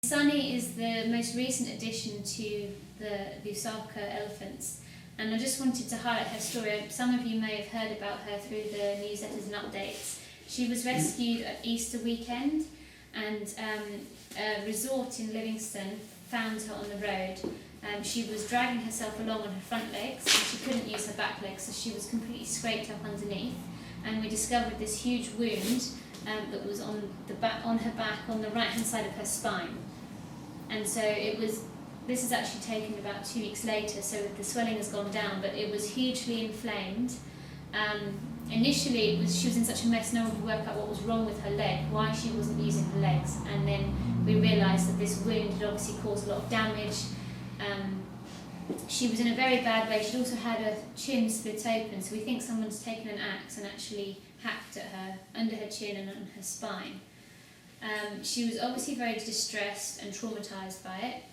Suni is the most recent addition to the Lusaka elephants, and I just wanted to highlight her story. Some of you may have heard about her through the newsletters and updates. She was rescued at Easter weekend, and a resort in Livingston found her on the road. She was dragging herself along on her front legs, and she couldn't use her back legs, so she was completely scraped up underneath. And we discovered this huge wound that was on her back, on the right-hand side of her spine. And so this is actually taken about 2 weeks later, so the swelling has gone down, but it was hugely inflamed. Initially, she was in such a mess, no one could work out what was wrong with her leg, why she wasn't using her legs, and then we realised that this wound had obviously caused a lot of damage. She was in a very bad way. She'd also had her chin split open, so we think someone's taken an axe and actually hacked at her, under her chin and on her spine. She was obviously very distressed and traumatised by it,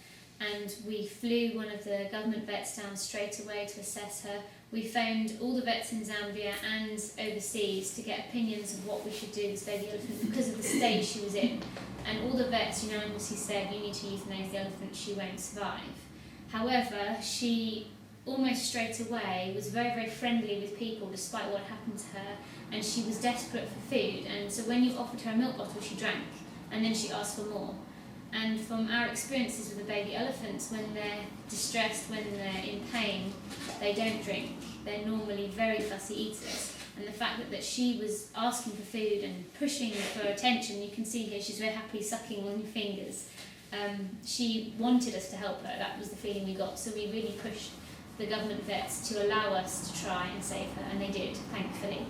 and we flew one of the government vets down straight away to assess her. We phoned all the vets in Zambia and overseas to get opinions of what we should do with this baby elephant because of the state she was in. And all the vets unanimously said, you need to euthanize the elephant, she won't survive. However, she almost straight away was very, very friendly with people despite what happened to her, and she was desperate for food, and so when you offered her a milk bottle she drank, and then she asked for more. And from our experiences with the baby elephants, when they're distressed, when they're in pain, they don't drink. They're normally very fussy eaters. And the fact that she was asking for food and pushing for attention, you can see here she's very happily sucking on your fingers. She wanted us to help her, that was the feeling we got, so we really pushed the government vets to allow us to try and save her, and they did, thankfully.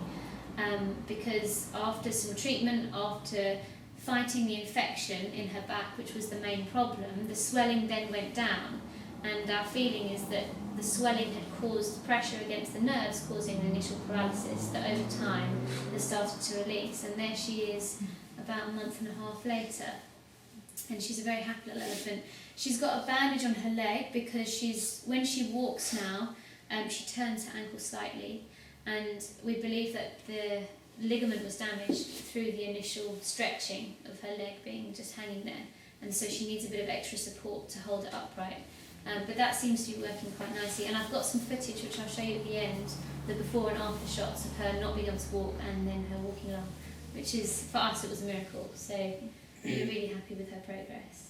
Because after some treatment, after fighting the infection in her back, which was the main problem, the swelling then went down, and our feeling is that the swelling had caused pressure against the nerves, causing an initial paralysis that over time has started to release, and there she is about a month and a half later. And she's a very happy little elephant. She's got a bandage on her leg because when she walks now, she turns her ankle slightly, and we believe that the ligament was damaged through the initial stretching of her leg being just hanging there, and so she needs a bit of extra support to hold it upright. But that seems to be working quite nicely, and I've got some footage which I'll show you at the end, the before and after shots of her not being able to walk and then her walking along, which is, for us, it was a miracle. So we're really happy with her progress.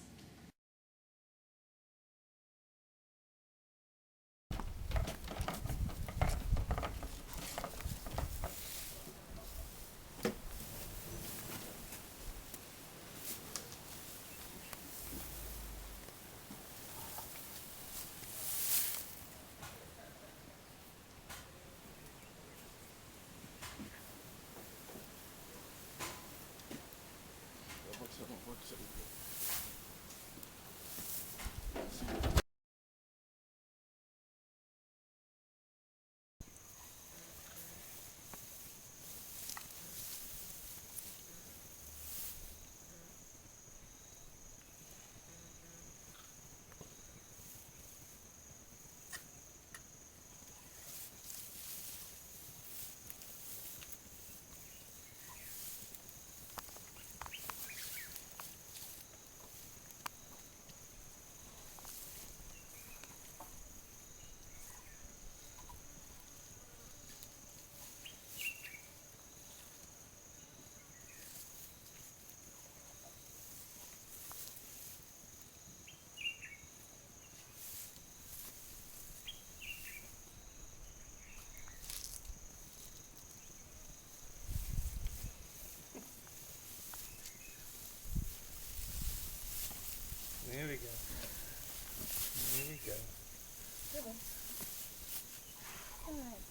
There we go. There we go. Good. All right.